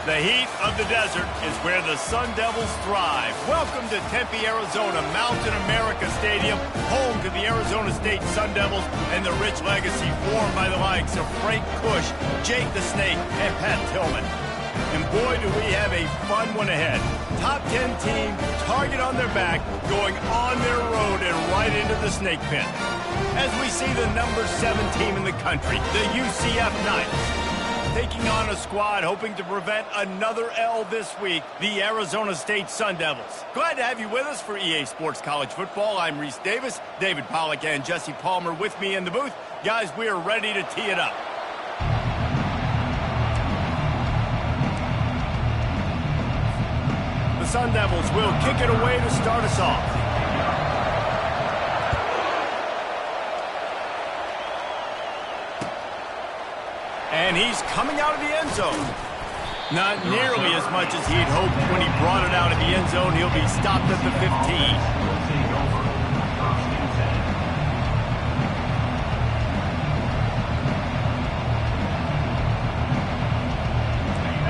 The heat of the desert is where the Sun Devils thrive. Welcome to Tempe, Arizona, Mountain America Stadium, home to the Arizona State Sun Devils and the rich legacy formed by the likes of Frank Kush, Jake the Snake, and Pat Tillman. And boy, do we have a fun one ahead. Top 10 team, target on their back, going on their road and right into the snake pit. As we see the number 7 team in the country, the UCF Knights, taking on a squad hoping to prevent another L this week, the Arizona State Sun Devils. Glad to have you with us for EA Sports College Football. I'm Reese Davis, David Pollack and Jesse Palmer with me in the booth. Guys, we are ready to tee it up. The Sun Devils will kick it away to start us off. And he's coming out of the end zone. Not nearly as much as he'd hoped when he brought it out of the end zone. He'll be stopped at the 15.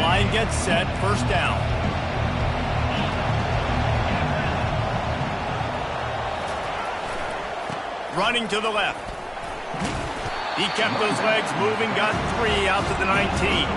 Line gets set, first down. Running to the left. He kept those legs moving, got 3 out to the 19.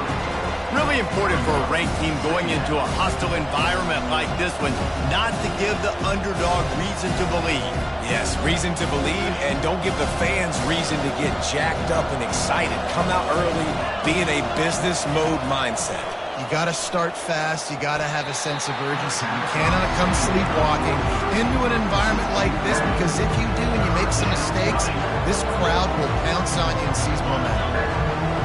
Really important for a ranked team going into a hostile environment like this one, not to give the underdog reason to believe. Yes, reason to believe, and don't give the fans reason to get jacked up and excited. Come out early, be in a business mode mindset. You got to start fast. You got to have a sense of urgency. You cannot come sleepwalking into an environment like this, because if you do and you make some mistakes, this crowd will pounce on you and seize momentum.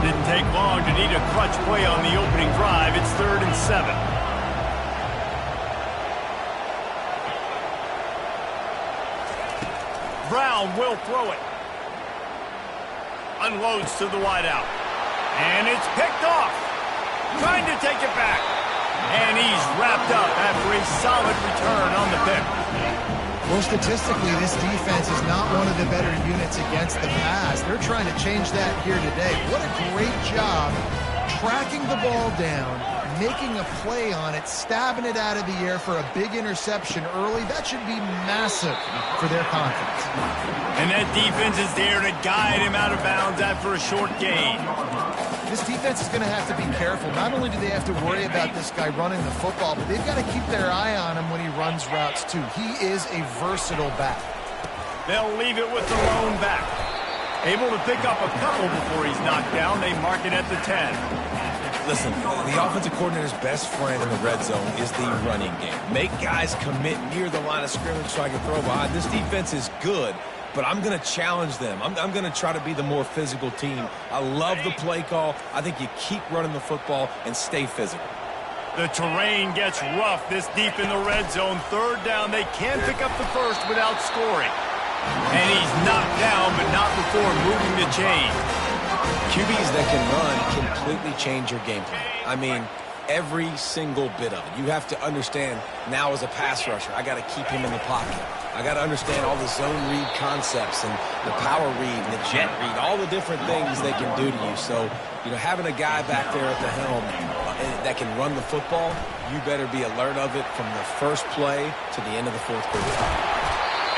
Didn't take long to need a clutch play on the opening drive. It's 3rd and 7. Brown will throw it. Unloads to the wideout. And it's picked off. Trying to take it back. And he's wrapped up after a solid return on the pick. Well, statistically, this defense is not one of the better units against the pass. They're trying to change that here today. What a great job tracking the ball down, making a play on it, stabbing it out of the air for a big interception early. That should be massive for their confidence. And that defense is there to guide him out of bounds after a short gain. This defense is going to have to be careful. Not only do they have to worry about this guy running the football, but they've got to keep their eye on him when he runs routes too. He is a versatile back. They'll leave it with the lone back. Able to pick up a couple before he's knocked down. They mark it at the 10. Listen, the offensive coordinator's best friend in the red zone is the running game. Make guys commit near the line of scrimmage so I can throw behind. This defense is good, but I'm going to challenge them. I'm going to try to be the more physical team. I love the play call. I think you keep running the football and stay physical. The terrain gets rough this deep in the red zone. 3rd down. They can pick up the first without scoring. And he's knocked down, but not before moving the chain. QBs that can run completely change your game plan. I mean, every single bit of it. You have to understand now as a pass rusher, I got to keep him in the pocket. I got to understand all the zone read concepts and the power read and the jet read, all the different things they can do to you. So, having a guy back there at the helm that can run the football, you better be alert of it from the first play to the end of the 4th quarter.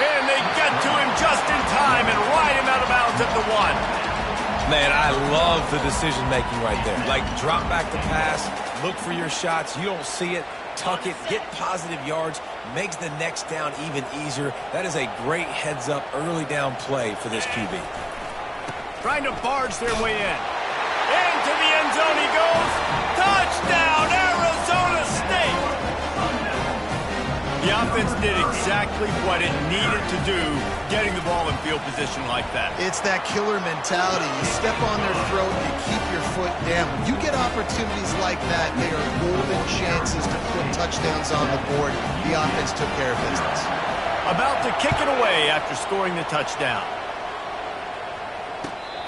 And they get to him just in time and ride him out of bounds at the 1. Man, I love the decision-making right there. Like, drop back the pass, look for your shots. You don't see it, tuck it, get positive yards, makes the next down even easier. That is a great heads-up early down play for this QB. Trying to barge their way in. Into the end zone he goes. Touchdown, Arizona State! The offense did exactly what it needed to do, getting the ball in field position like that. It's that killer mentality. You step on their throat, you keep your foot down. When you get opportunities like that, they are golden chances to put touchdowns on the board. The offense took care of business. About to kick it away after scoring the touchdown.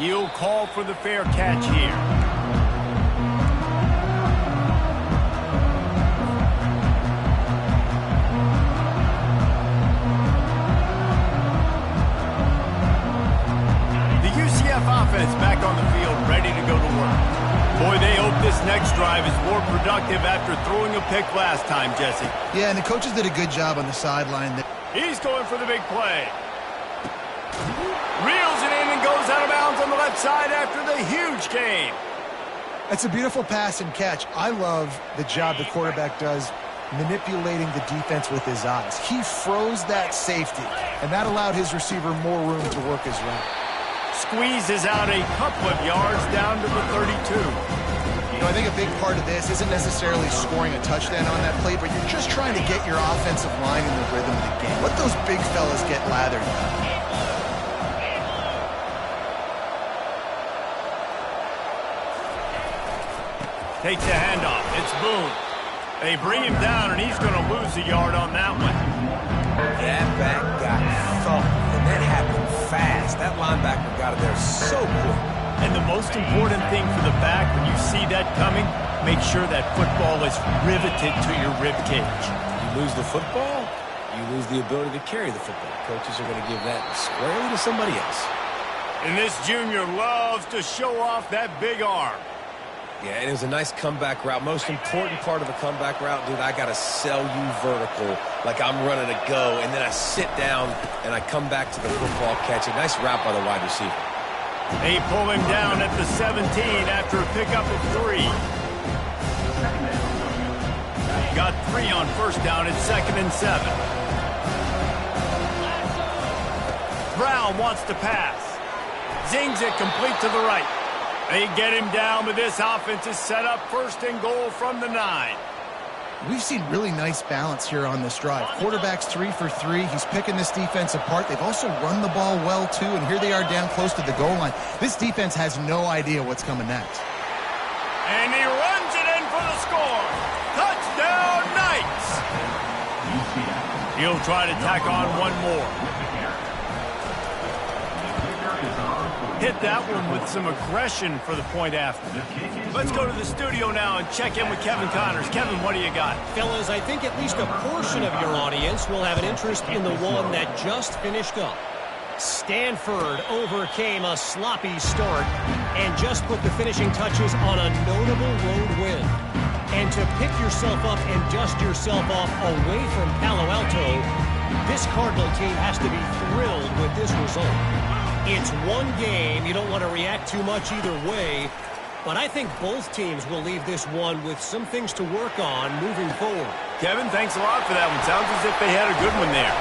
He'll call for the fair catch here. Offense back on the field, ready to go to work. Boy, they hope this next drive is more productive after throwing a pick last time, Jesse. Yeah, and the coaches did a good job on the sideline. He's going for the big play. Reels it in and goes out of bounds on the left side after the huge gain. That's a beautiful pass and catch. I love the job the quarterback does manipulating the defense with his eyes. He froze that safety, and that allowed his receiver more room to work his route. Squeezes out a couple of yards down to the 32. You know, I think a big part of this isn't necessarily scoring a touchdown on that play, but you're just trying to get your offensive line in the rhythm of the game. Let those big fellas get lathered. Takes a handoff. It's Boone. They bring him down, and he's going to lose a yard on that one. That back got thumped, and that happened fast. That linebacker got it there so quick. And the most important thing for the back, when you see that coming, make sure that football is riveted to your rib cage. You lose the football, you lose the ability to carry the football. Coaches are going to give that squarely to somebody else. And this junior loves to show off that big arm. Yeah, and it was a nice comeback route. Most important part of the comeback route, dude, I got to sell you vertical like I'm running a go, and then I sit down and I come back to the football catch. A nice route by the wide receiver. They pull him down at the 17 after a pickup of 3. Got 3 on first down. It's 2nd and 7. Brown wants to pass. Zings it complete to the right. They get him down, but this offense is set up 1st and goal from the 9. We've seen really nice balance here on this drive. Quarterback's 3 for 3. He's picking this defense apart. They've also run the ball well, too, and here they are down close to the goal line. This defense has no idea what's coming next. And he runs it in for the score. Touchdown, Knights! He'll try to tack on one more. Hit that one with some aggression for the point after. Let's go to the studio now and check in with Kevin Connors. Kevin, what do you got? Fellas, I think at least a portion of your audience will have an interest in the one that just finished up. Stanford overcame a sloppy start and just put the finishing touches on a notable road win. And to pick yourself up and dust yourself off away from Palo Alto, this Cardinal team has to be thrilled with this result. It's one game. You don't want to react too much either way. But I think both teams will leave this one with some things to work on moving forward. Kevin, thanks a lot for that one. Sounds as if they had a good one there.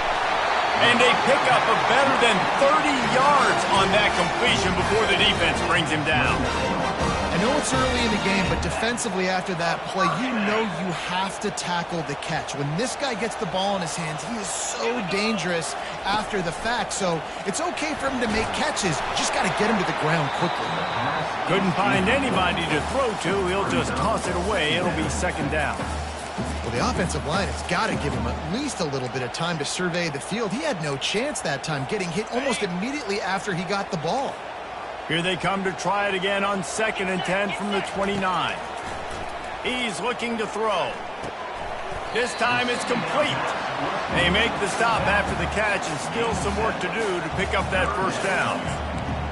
And they pick up a better than 30 yards on that completion before the defense brings him down. I know it's early in the game, but defensively after that play, you know you have to tackle the catch. When this guy gets the ball in his hands, he is so dangerous after the fact. So it's okay for him to make catches. Just got to get him to the ground quickly. Couldn't find anybody to throw to. He'll just toss it away. It'll be 2nd down. Well, the offensive line has got to give him at least a little bit of time to survey the field. He had no chance that time, getting hit almost immediately after he got the ball. Here they come to try it again on 2nd and 10 from the 29. He's looking to throw. This time it's complete. They make the stop after the catch and still some work to do to pick up that 1st down.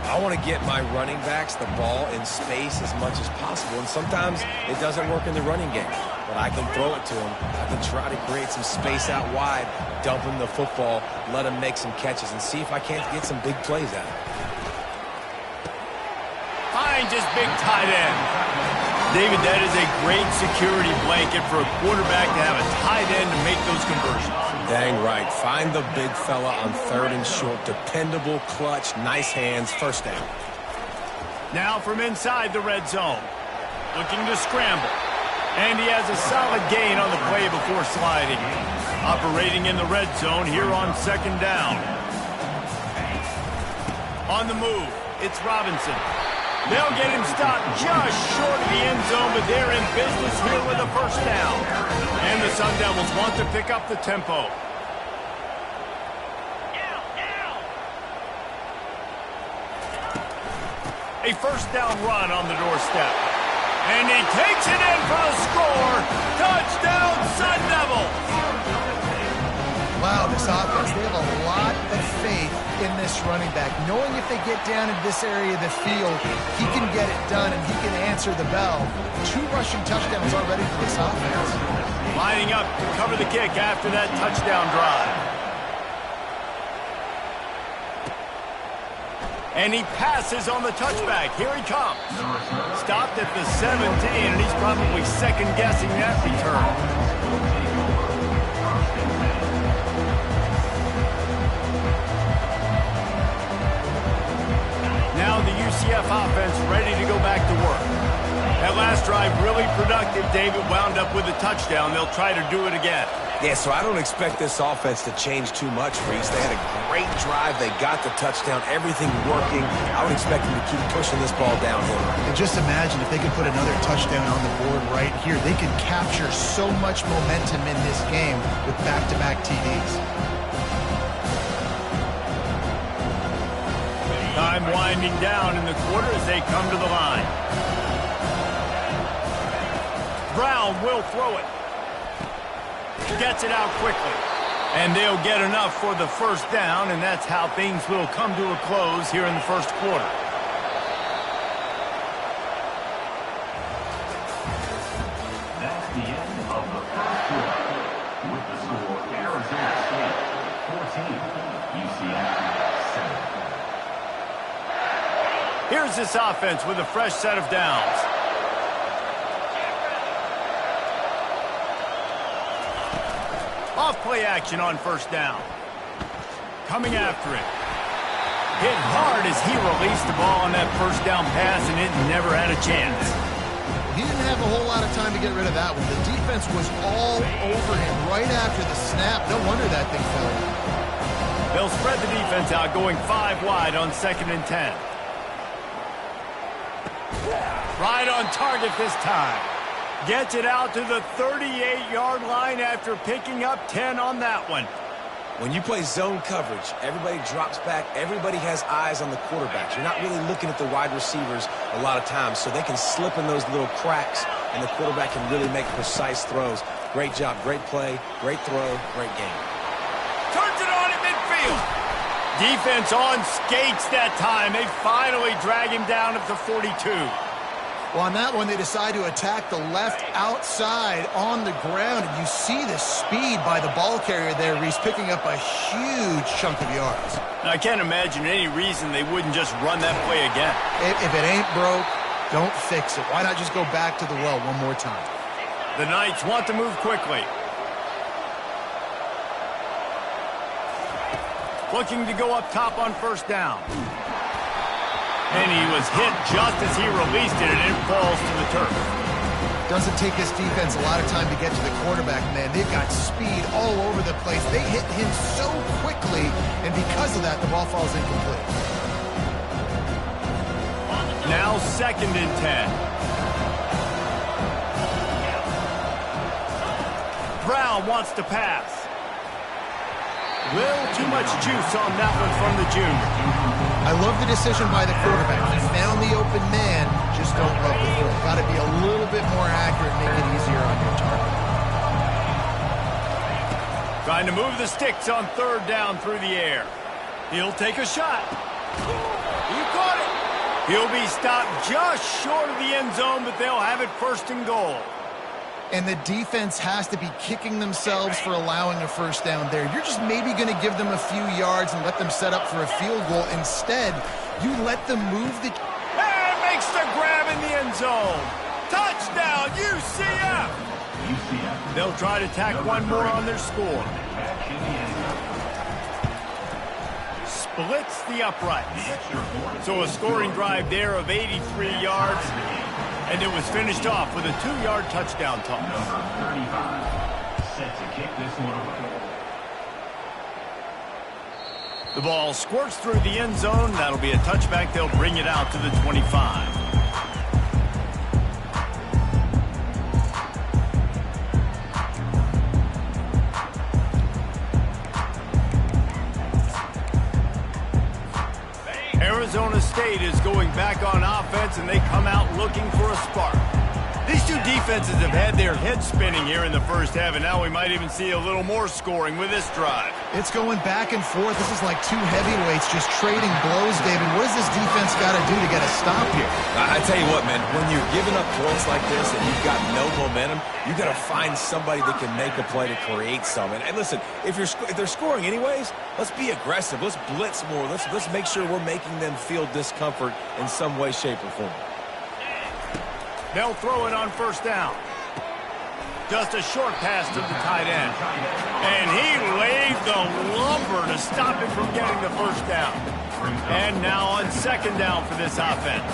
I want to get my running backs the ball in space as much as possible, and sometimes it doesn't work in the running game. But I can throw it to them. I can try to create some space out wide, dump him the football, let him make some catches, and see if I can't get some big plays out of it. Finds his big tight end. David, that is a great security blanket for a quarterback to have a tight end to make those conversions. Dang right. Find the big fella on 3rd and short. Dependable, clutch, nice hands, 1st down. Now from inside the red zone. Looking to scramble. And he has a solid gain on the play before sliding. Operating in the red zone here on 2nd down. On the move, it's Robinson. They'll get him stopped just short of the end zone, but they're in business here with a 1st down. And the Sun Devils want to pick up the tempo. A 1st down run on the doorstep. And he takes it in for the score. Touchdown, Sun Devils! Wow, about this offense. They have a lot of faith in this running back, knowing if they get down in this area of the field, he can get it done and he can answer the bell. 2 rushing touchdowns already for this offense. Lining up to cover the kick after that touchdown drive. And he passes on the touchback. Here he comes. Stopped at the 17, and he's probably second-guessing that return. Now the UCF offense ready to go back to work. That last drive really productive. David wound up with a touchdown. They'll try to do it again. Yeah, so I don't expect this offense to change too much, Reese. They had a great drive. They got the touchdown. Everything working. I would expect them to keep pushing this ball downhill. And just imagine if they could put another touchdown on the board right here. They could capture so much momentum in this game with back-to-back TDs. Time winding down in the quarter as they come to the line. Brown will throw it. Gets it out quickly. And they'll get enough for the first down, and that's how things will come to a close here in the first quarter. That's the end of the first quarter. With the score, Arizona State 14, UCF 7. Here's this offense with a fresh set of downs. Off play action on first down. Coming after it. Hit hard as he released the ball on that first down pass, and it never had a chance. He didn't have a whole lot of time to get rid of that one. The defense was all over him right after the snap. No wonder that thing fell in. They'll spread the defense out, going 5 wide on 2nd and 10. Right on target this time. Gets it out to the 38-yard line after picking up 10 on that one. When you play zone coverage, everybody drops back. Everybody has eyes on the quarterbacks. You're not really looking at the wide receivers a lot of times, so they can slip in those little cracks, and the quarterback can really make precise throws. Great job, great play, great throw, great game. Turns it on at midfield. Defense on skates that time. They finally drag him down at the 42. Well, on that one, they decide to attack the left outside on the ground, and you see the speed by the ball carrier there, Reese, picking up a huge chunk of yards. I can't imagine any reason they wouldn't just run that play again. If it ain't broke, don't fix it. Why not just go back to the well one more time? The Knights want to move quickly. Looking to go up top on first down. And he was hit just as he released it, and it falls to the turf. Doesn't take this defense a lot of time to get to the quarterback, man. They've got speed all over the place. They hit him so quickly, and because of that, the ball falls incomplete. Now 2nd and 10. Brown wants to pass. Little too much juice on that one from the junior. I love the decision by the quarterback. He found the open man. Just don't rub the throw. Got to be a little bit more accurate, make it easier on your target. Trying to move the sticks on 3rd down through the air. He'll take a shot. He caught it. He'll be stopped just short of the end zone, but they'll have it 1st and goal. And the defense has to be kicking themselves for allowing a first down there. You're just maybe going to give them a few yards and let them set up for a field goal. Instead, you let them move the... And makes the grab in the end zone. Touchdown, UCF! They'll try to tack one more on their score. Splits the uprights. So a scoring drive there of 83 yards. And it was finished off with a 2-yard touchdown toss. Number 35, set to kick this one away. The ball squirts through the end zone. That'll be a touchback. They'll bring it out to the 25. Arizona State is going back on offense, and they come out looking for a spark. These two defenses have had their heads spinning here in the first half, and now we might even see a little more scoring with this drive. It's going back and forth. This is like two heavyweights just trading blows, David. What does this defense got to do to get a stop here? I tell you what, man, when you're giving up points like this and you've got no momentum, you got to find somebody that can make a play to create something. And listen, if they're scoring anyways, let's be aggressive. Let's blitz more. Let's make sure we're making them feel discomfort in some way, shape, or form. They'll throw it on first down. Just a short pass to the tight end. And he laid the lumber to stop it from getting the first down. And now on second down for this offense.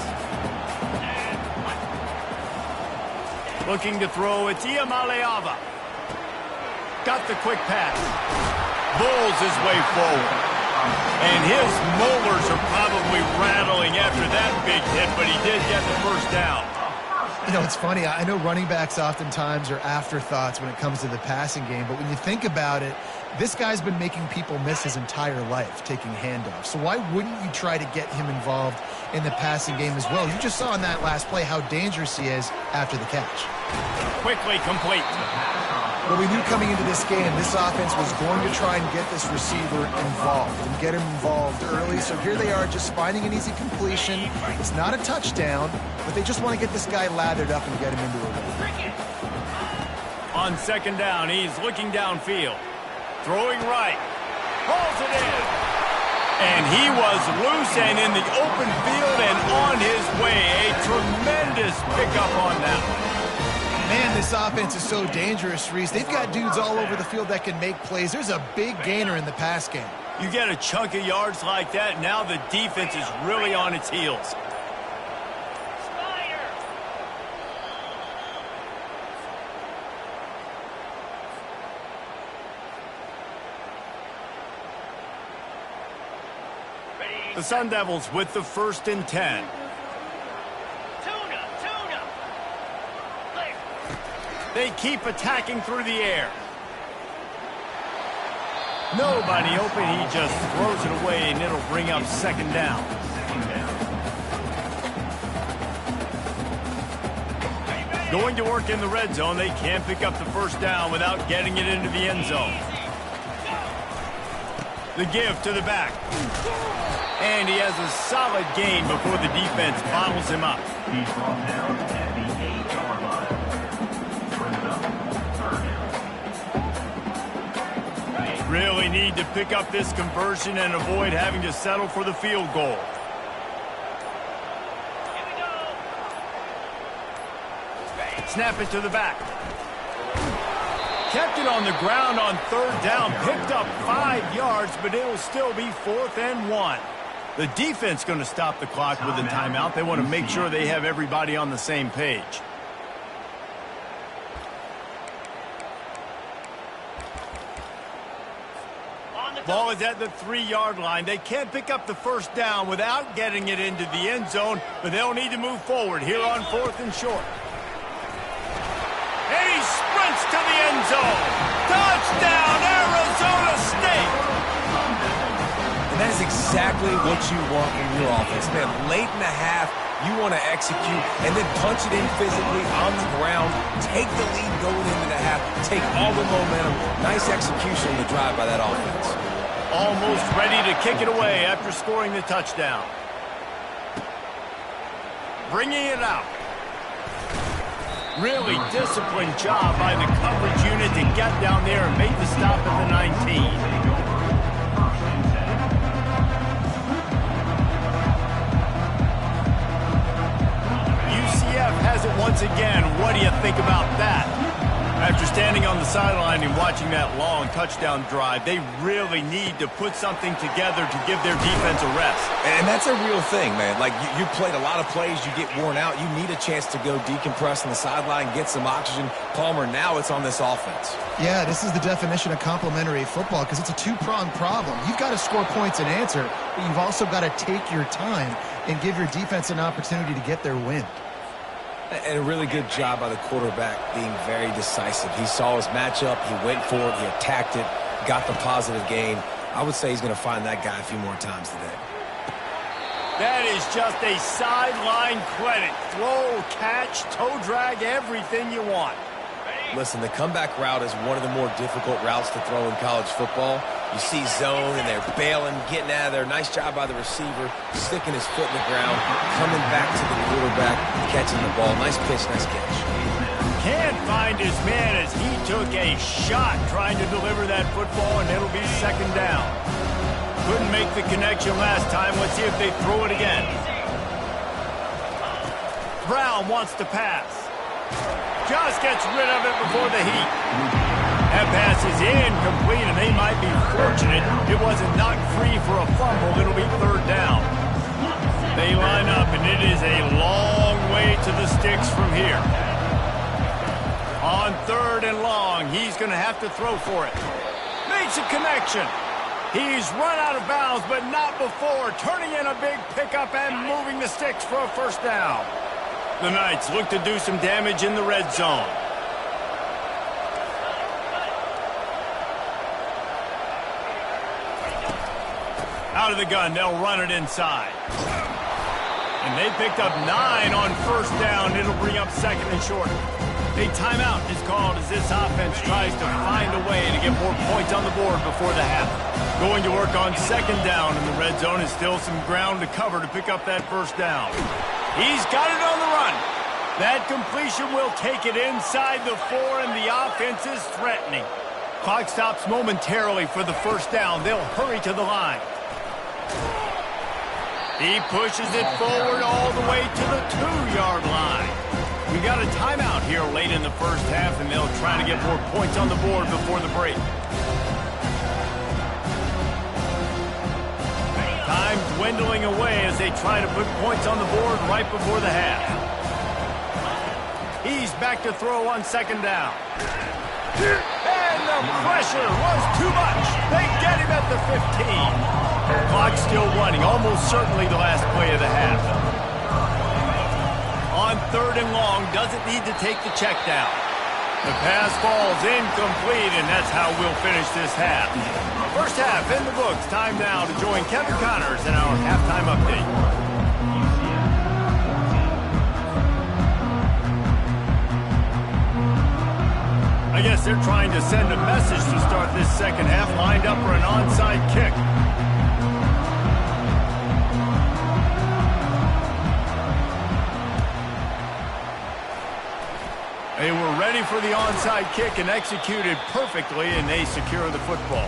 Looking to throw, it's Iamaleava. Got the quick pass. Bulls his way forward. And his molars are probably rattling after that big hit, but he did get the first down. You know, it's funny. I know running backs oftentimes are afterthoughts when it comes to the passing game, but when you think about it, this guy's been making people miss his entire life taking handoffs. So why wouldn't you try to get him involved in the passing game as well? You just saw in that last play how dangerous he is after the catch. Quickly complete. Well, we knew coming into this game, this offense was going to try and get this receiver involved and get him involved early. So here they are just finding an easy completion. It's not a touchdown, but they just want to get this guy lathered up and get him into a run. On second down, he's looking downfield. Throwing right. Pulls it in. And he was loose and in the open field and on his way. A tremendous pickup on that one. Man, this offense is so dangerous, Reese. They've got dudes all over the field that can make plays. There's a big gainer in the pass game. You get a chunk of yards like that, now the defense is really on its heels. The Sun Devils with the 1st and 10. They keep attacking through the air. Nobody open. He just throws it away, and it'll bring up second down. Going to work in the red zone. They can't pick up the first down without getting it into the end zone. The give to the back. And he has a solid gain before the defense bottles him up. He's brought down at the 8-yard line. Bring it up, third down. Really need to pick up this conversion and avoid having to settle for the field goal. Snap it to the back. Kept it on the ground on third down. Picked up 5 yards, but it'll still be 4th and 1. The defense going to stop the clock with a timeout. They want to make sure they have everybody on the same page. Ball is at the 3-yard line. They can't pick up the first down without getting it into the end zone, but they'll need to move forward here on 4th and short. And he sprints to the end zone. Touchdown, Arizona State! And that is exactly what you want from your offense. Man, late in the half, you want to execute and then punch it in physically on the ground, take the lead going into the half, take all the momentum. Nice execution on the drive by that offense. Almost ready to kick it away after scoring the touchdown. Bringing it out. Really disciplined job by the coverage unit to get down there and make the stop at the 19. Has it once again. What do you think about that? After standing on the sideline and watching that long touchdown drive, they really need to put something together to give their defense a rest. And that's a real thing, man. Like, you played a lot of plays, you get worn out, you need a chance to go decompress on the sideline, get some oxygen. Palmer, now it's on this offense. Yeah, this is the definition of complementary football because it's a two-pronged problem. You've got to score points and answer, but you've also got to take your time and give your defense an opportunity to get their win. And a really good job by the quarterback being very decisive. He saw his matchup, he went for it, he attacked it, got the positive gain. I would say he's going to find that guy a few more times today. That is just a sideline credit. Throw, catch, toe drag, everything you want. Listen, the comeback route is one of the more difficult routes to throw in college football. You see zone, and they're bailing, getting out of there. Nice job by the receiver, sticking his foot in the ground, coming back to the quarterback, catching the ball. Nice pitch, nice catch. Can't find his man as he took a shot trying to deliver that football, and it'll be second down. Couldn't make the connection last time. Let's see if they throw it again. Brown wants to pass. Just gets rid of it before the heat. That pass is incomplete, and they might be fortunate it wasn't knocked free for a fumble. It'll be third down. They line up, and it is a long way to the sticks from here. On third and long, he's going to have to throw for it. Makes a connection. He's run out of bounds, but not before turning in a big pickup and moving the sticks for a first down. The Knights look to do some damage in the red zone. Out of the gun, they'll run it inside. And they picked up 9 on first down. It'll bring up second and short. A timeout is called as this offense tries to find a way to get more points on the board before the half. Going to work on second down, and the red zone is still some ground to cover to pick up that first down. He's got it on the run. That completion will take it inside the 4, and the offense is threatening. Clock stops momentarily for the first down. They'll hurry to the line. He pushes it forward all the way to the 2-yard line. We got a timeout here late in the first half, and they'll try to get more points on the board before the break. Time dwindling away as they try to put points on the board right before the half. He's back to throw on second down. And the pressure was too much. They get him at the 15. Clock still running, almost certainly the last play of the half. On third and long, doesn't need to take the check down. The pass falls incomplete, and that's how we'll finish this half. First half in the books. Time now to join Kevin Connors in our halftime update. I guess they're trying to send a message to start this second half, lined up for an onside kick. They were ready for the onside kick and executed perfectly, and they secure the football.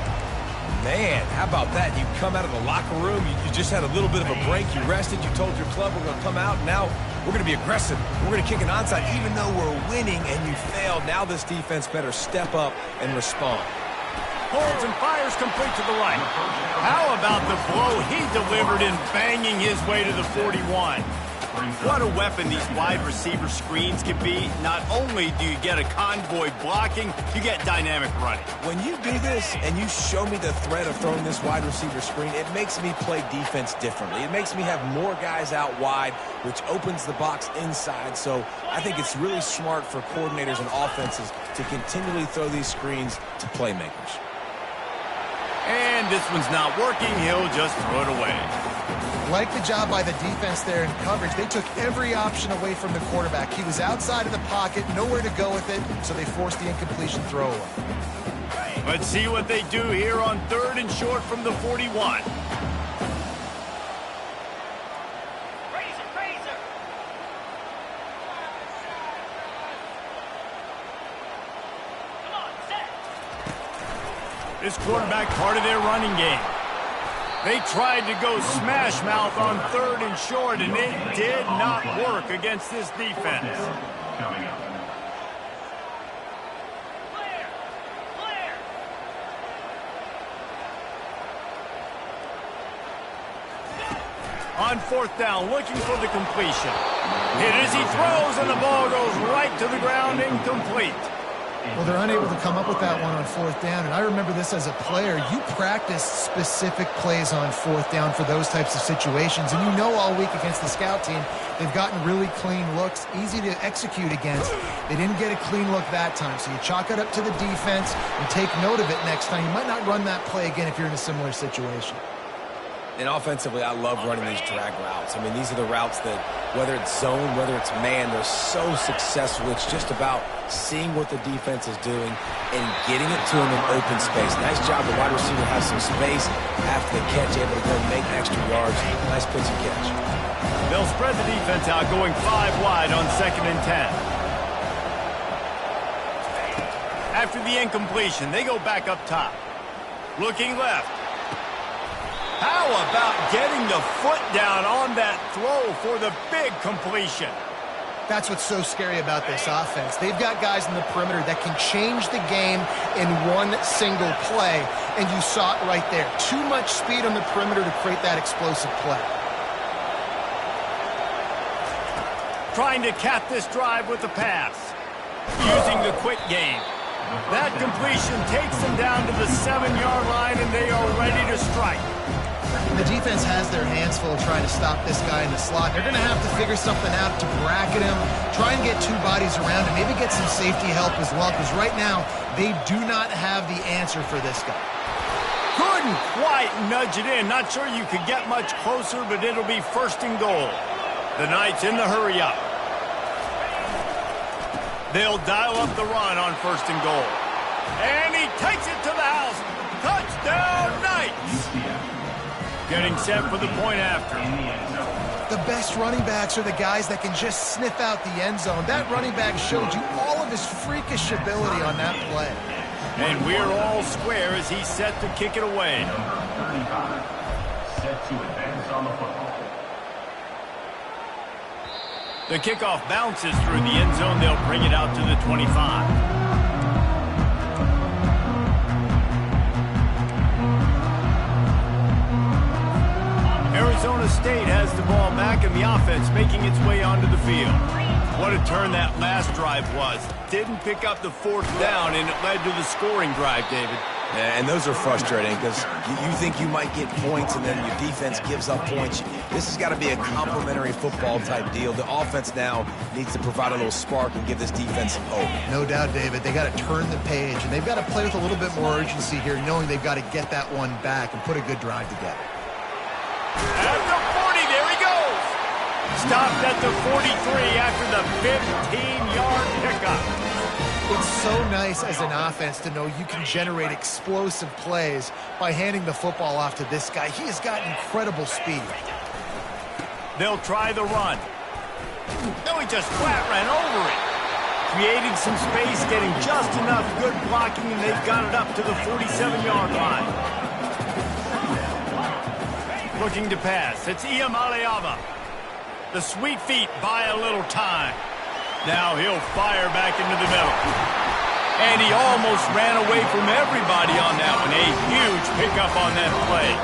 Man, how about that? You come out of the locker room, you just had a little bit of a break, you rested, you told your club we're going to come out, and now we're going to be aggressive. We're going to kick an onside even though we're winning, and you failed. Now this defense better step up and respond. Holds and fires complete to the right. How about the blow he delivered in banging his way to the 41? What a weapon these wide receiver screens can be. Not only do you get a convoy blocking, you get dynamic running. When you do this and you show me the threat of throwing this wide receiver screen, it makes me play defense differently. It makes me have more guys out wide, which opens the box inside. So I think it's really smart for coordinators and offenses to continually throw these screens to playmakers. And this one's not working. He'll just throw it away. Like the job by the defense there in coverage. They took every option away from the quarterback. He was outside of the pocket, nowhere to go with it, so they forced the incompletion throwaway. Let's see what they do here on third and short from the 41. This quarterback part of their running game. They tried to go smash mouth on third and short, and it did not work against this defense. On fourth down, looking for the completion. Hit as he throws, and the ball goes right to the ground, incomplete. Well, they're unable to come up with that one on fourth down, and I remember this as a player. You practice specific plays on fourth down for those types of situations, and you know all week against the scout team, they've gotten really clean looks, easy to execute against. They didn't get a clean look that time, so you chalk it up to the defense and take note of it next time. You might not run that play again if you're in a similar situation. And offensively, I love running these drag routes. I mean, these are the routes that, whether it's zone, whether it's man, they're so successful. It's just about seeing what the defense is doing and getting it to them in open space. Nice job. The wide receiver has some space after the catch, able to go make extra yards. Nice pitch and catch. They'll spread the defense out, going 5 wide on 2nd and 10. After the incompletion, they go back up top. Looking left. How about getting the foot down on that throw for the big completion? That's what's so scary about this offense. They've got guys in the perimeter that can change the game in one single play, and you saw it right there. Too much speed on the perimeter to create that explosive play. Trying to cap this drive with the pass. Using the quick game. That completion takes them down to the 7-yard line, and they are ready to strike. The defense has their hands full trying to stop this guy in the slot. They're going to have to figure something out to bracket him, try and get 2 bodies around him, maybe get some safety help as well, because right now they do not have the answer for this guy. Couldn't quite nudge it in. Not sure you could get much closer, but it'll be 1st and goal. The Knights in the hurry-up. They'll dial up the run on 1st and goal. And he takes it to the house. Touchdown, Knights! Getting set for the point after. The best running backs are the guys that can just sniff out the end zone. That running back showed you all of his freakish ability on that play. And we're all square as he's set to kick it away. Number 35, set to advance on the football. The kickoff bounces through the end zone. They'll bring it out to the 25. Arizona State has the ball back, and the offense making its way onto the field. What a turn that last drive was. Didn't pick up the 4th down, and it led to the scoring drive, David. Yeah, and those are frustrating because you think you might get points and then your defense gives up points. This has got to be a complementary football type deal. The offense now needs to provide a little spark and give this defense some hope. No doubt, David. They got to turn the page, and they've got to play with a little bit more urgency here, knowing they've got to get that one back and put a good drive together. At the 40, there he goes. Stopped at the 43 after the 15-yard pickup. It's so nice as an offense to know you can generate explosive plays by handing the football off to this guy. He has got incredible speed. They'll try the run. No, he just flat ran over it. Creating some space, getting just enough good blocking, and they've got it up to the 47-yard line. Looking to pass. It's Iamaleava. The sweet feet buy a little time. Now he'll fire back into the middle. And he almost ran away from everybody on that one. A huge pickup on that play.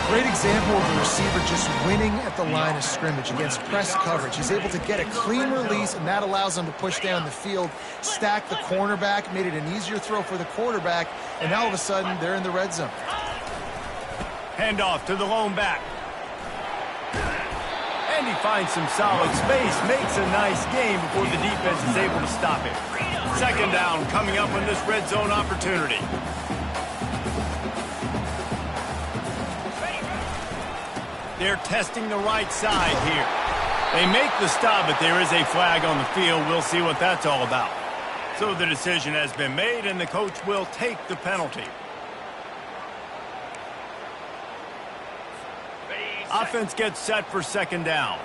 Great example of the receiver just winning at the line of scrimmage against press coverage. He's able to get a clean release, and that allows him to push down the field, stack the cornerback, made it an easier throw for the quarterback, and now all of a sudden they're in the red zone. Handoff to the lone back. And he finds some solid space, makes a nice game before the defense is able to stop it. 2nd down coming up on this red zone opportunity. They're testing the right side here. They make the stop, but there is a flag on the field. We'll see what that's all about. So the decision has been made, and the coach will take the penalty. Offense gets set for 2nd down.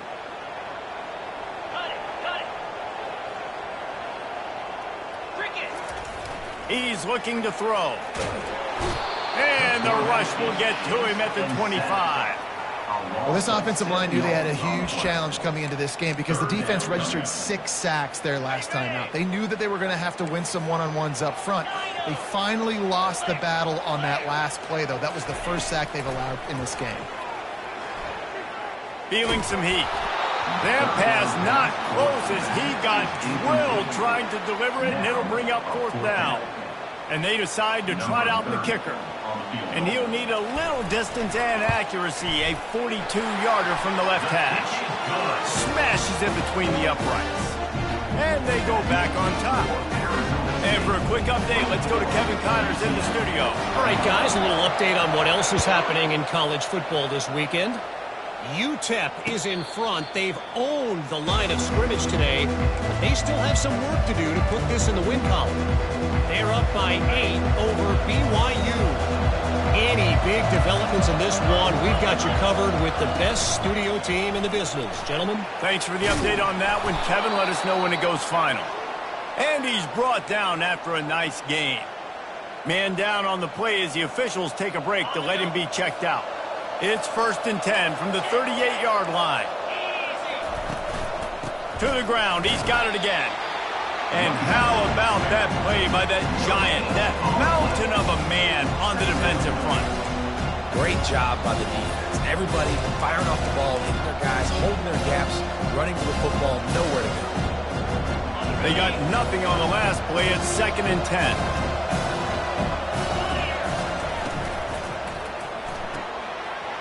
He's looking to throw. And the rush will get to him at the 25. Well, this offensive line knew they had a huge challenge coming into this game because the defense registered 6 sacks their last time out. They knew that they were going to have to win some one-on-ones up front. They finally lost the battle on that last play, though. That was the first sack they've allowed in this game. Feeling some heat. That pass not close as he got drilled trying to deliver it, and it'll bring up 4th down. And they decide to trot out the kicker. And he'll need a little distance and accuracy, a 42-yarder from the left hash. Smashes in between the uprights. And they go back on top. And for a quick update, let's go to Kevin Connors in the studio. All right, guys, a little update on what else is happening in college football this weekend. UTEP is in front. They've owned the line of scrimmage today, but they still have some work to do to put this in the win column. They're up by 8 over BYU. Any big developments in this one, we've got you covered with the best studio team in the business. Gentlemen? Thanks for the update on that one, Kevin. Let us know when it goes final. And he's brought down after a nice game. Man down on the play as the officials take a break to let him be checked out. It's 1st and 10 from the 38-yard line. To the ground. He's got it again. And how about that play by that giant, that mountain of a man on the defensive front? Great job by the defense. Everybody firing off the ball, hitting their guys, holding their gaps, running to the football, nowhere to go. They got nothing on the last play. It's 2nd and 10.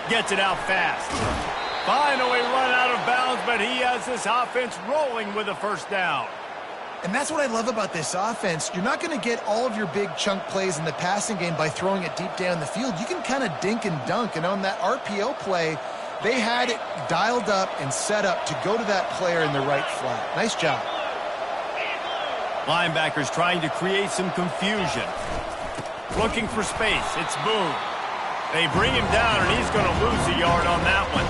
Gets it out fast. Finally run out of bounds, but he has this offense rolling with a first down. And that's what I love about this offense. You're not going to get all of your big chunk plays in the passing game by throwing it deep down the field. You can kind of dink and dunk. And on that RPO play, they had it dialed up and set up to go to that player in the right flat. Nice job. Linebackers trying to create some confusion. Looking for space. It's Boone. They bring him down, and he's going to lose a yard on that one.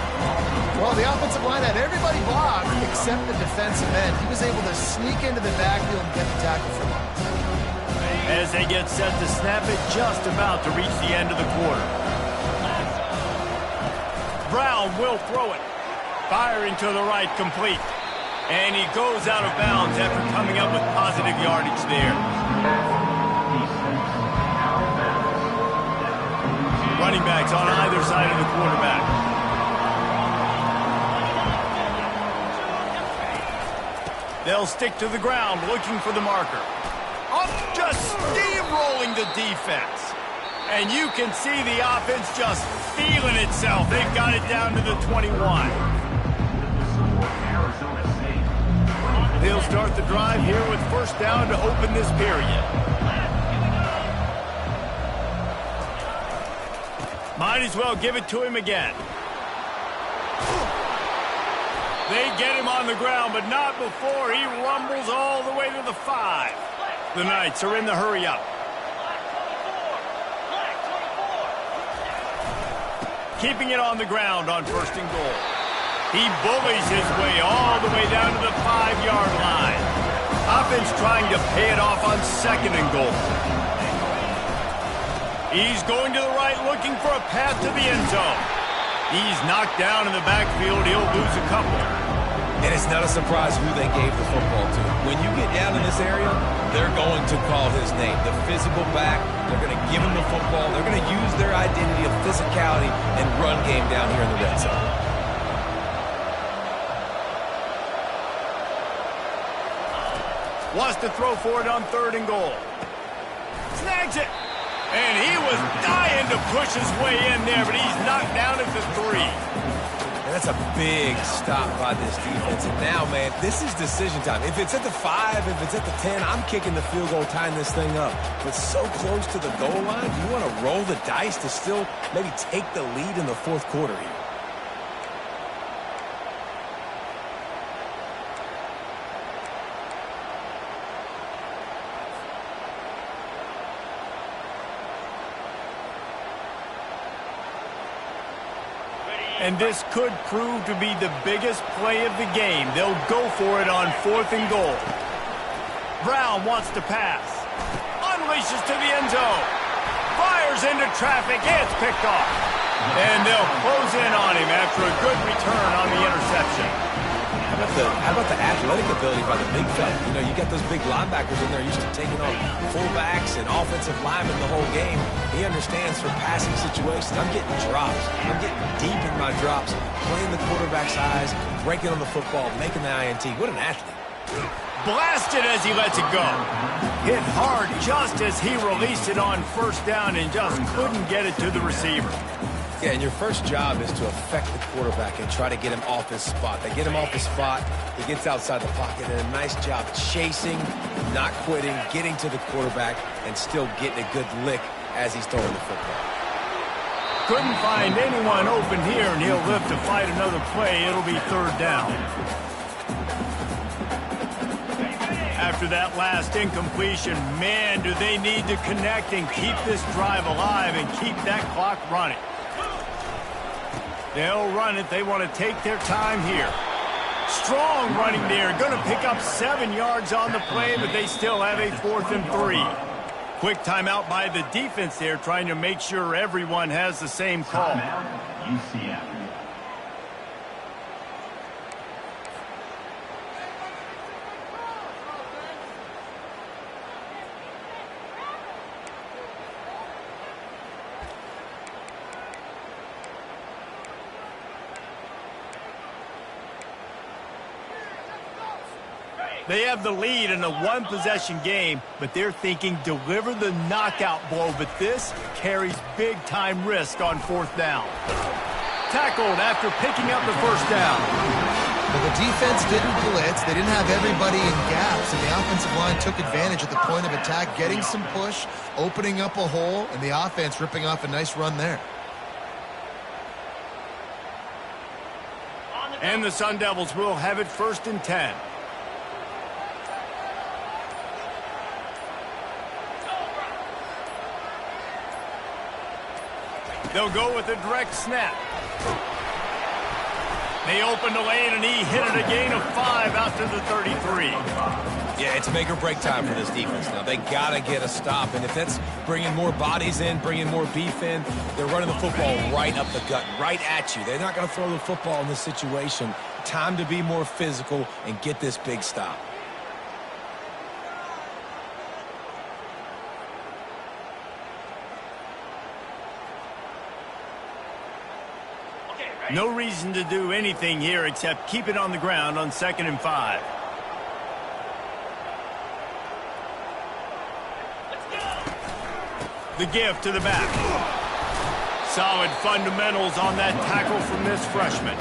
Well, the offensive line had everybody blocked except the defensive end. He was able to sneak into the backfield and get the tackle for loss. As they get set to snap it, just about to reach the end of the quarter. Brown will throw it. Firing to the right, complete. And he goes out of bounds after coming up with positive yardage there. Running backs on either side of the quarterback. They'll stick to the ground looking for the marker. Up, just steamrolling the defense. And you can see the offense just feeling itself. They've got it down to the 21. They'll start the drive here with first down to open this period. Might as well give it to him again. They get him on the ground, but not before he rumbles all the way to the 5. The Knights are in the hurry-up. Keeping it on the ground on 1st and goal. He bullies his way all the way down to the 5-yard line. Offense trying to pay it off on 2nd and goal. He's going to the right, looking for a path to the end zone. He's knocked down in the backfield. He'll lose a couple. And it's not a surprise who they gave the football to. When you get down in this area, they're going to call his name. The physical back, they're going to give him the football. They're going to use their identity of physicality and run game down here in the red zone. Wants to throw for it on 3rd and goal. Snags it. And he was dying to push his way in there, but he's knocked down at the 3. And that's a big stop by this defense. And now, man, this is decision time. If it's at the 5, if it's at the 10, I'm kicking the field goal, tying this thing up. But so close to the goal line, you want to roll the dice to still maybe take the lead in the 4th quarter here. And this could prove to be the biggest play of the game. They'll go for it on 4th and goal. Brown wants to pass. Unleashes to the end zone. Fires into traffic. It's picked off. And they'll close in on him after a good return on the interception. How about the athletic ability by the big fella? You know, you got those big linebackers in there used to taking on fullbacks and offensive linemen the whole game. He understands for passing situations. I'm getting drops. I'm getting deep in my drops, playing the quarterback's eyes, breaking on the football, making the INT. What an athlete. Blasted as he lets it go. Hit hard just as he released it on 1st down and just couldn't get it to the receiver. Yeah, and your first job is to affect the quarterback and try to get him off his spot. They get him off his spot, he gets outside the pocket, and a nice job chasing, not quitting, getting to the quarterback, and still getting a good lick as he's throwing the football. Couldn't find anyone open here, and he'll live to fight another play. It'll be third down. After that last incompletion, man, do they need to connect and keep this drive alive and keep that clock running. They'll run it. They want to take their time here. Strong running there. Going to pick up 7 yards on the play, but they still have a 4th and 3. Quick timeout by the defense there, trying to make sure everyone has the same call. Timeout, UCF. They have the lead in a one-possession game, but they're thinking deliver the knockout blow, but this carries big-time risk on 4th down. Tackled after picking up the first down. Well, the defense didn't blitz. They didn't have everybody in gaps, and the offensive line took advantage at the point of attack, getting some push, opening up a hole, and the offense ripping off a nice run there. And the Sun Devils will have it 1st and 10. They'll go with a direct snap. They open the lane, and he hit it a gain of 5 out to the 33. Yeah, it's make or break time for this defense now. They got to get a stop, and if that's bringing more bodies in, bringing more beef in, they're running the football right up the gut, right at you. They're not going to throw the football in this situation. Time to be more physical and get this big stop. No reason to do anything here except keep it on the ground on 2nd and 5. The give to the back. Solid fundamentals on that tackle from this freshman.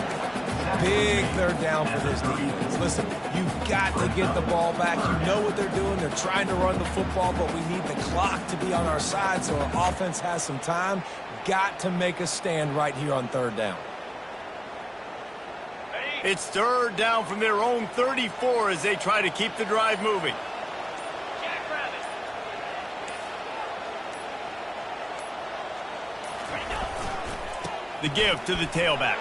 Big third down for this defense. Listen, you've got to get the ball back. You know what they're doing. They're trying to run the football, but we need the clock to be on our side so our offense has some time. Got to make a stand right here on 3rd down. It's 3rd down from their own 34 as they try to keep the drive moving. The give to the tailback.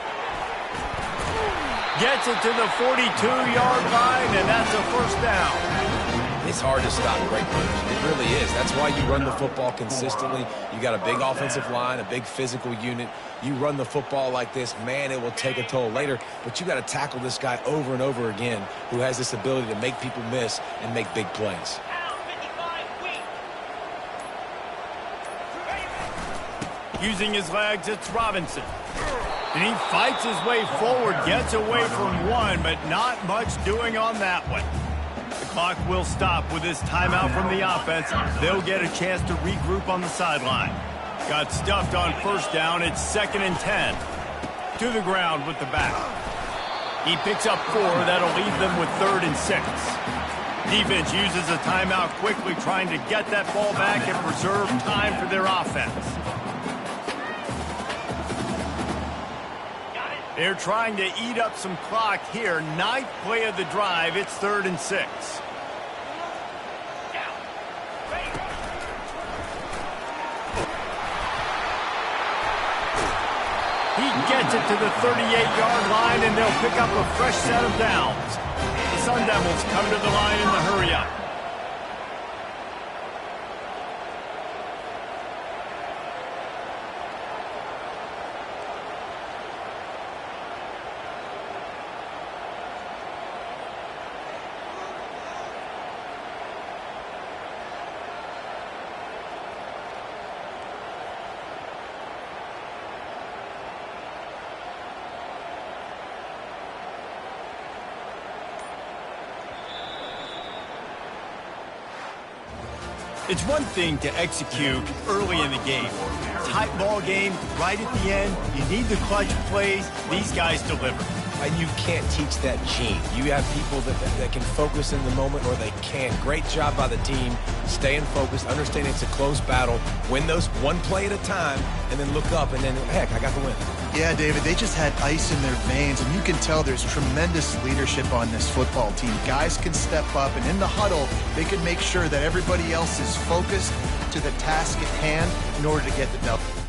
Gets it to the 42-yard line, and that's a 1st down. It's hard to stop great moves. It really is. That's why you run the football consistently. You got a big offensive line, a big physical unit. You run the football like this, man, it will take a toll later. But you got to tackle this guy over and over again who has this ability to make people miss and make big plays. Using his legs, it's Robinson. And he fights his way forward, gets away from one, but not much doing on that one. The clock will stop with this timeout from the offense. They'll get a chance to regroup on the sideline. Got stuffed on 1st down. It's 2nd and 10. To the ground with the back. He picks up 4. That'll leave them with 3rd and 6. Defense uses a timeout quickly, trying to get that ball back and preserve time for their offense. They're trying to eat up some clock here. 9th play of the drive. It's 3rd and 6. He gets it to the 38-yard line, and they'll pick up a fresh set of downs. The Sun Devils come to the line in the hurry-up. It's one thing to execute early in the game. tight ball game right at the end. You need the clutch plays. These guys deliver. And you can't teach that gene. You have people that can focus in the moment or they can't. Great job by the team, staying focused, understanding it's a close battle, win those one play at a time, and then look up, and then, heck, I got the win. Yeah, David, they just had ice in their veins, and you can tell there's tremendous leadership on this football team. Guys can step up, and in the huddle, they can make sure that everybody else is focused to the task at hand in order to get the W.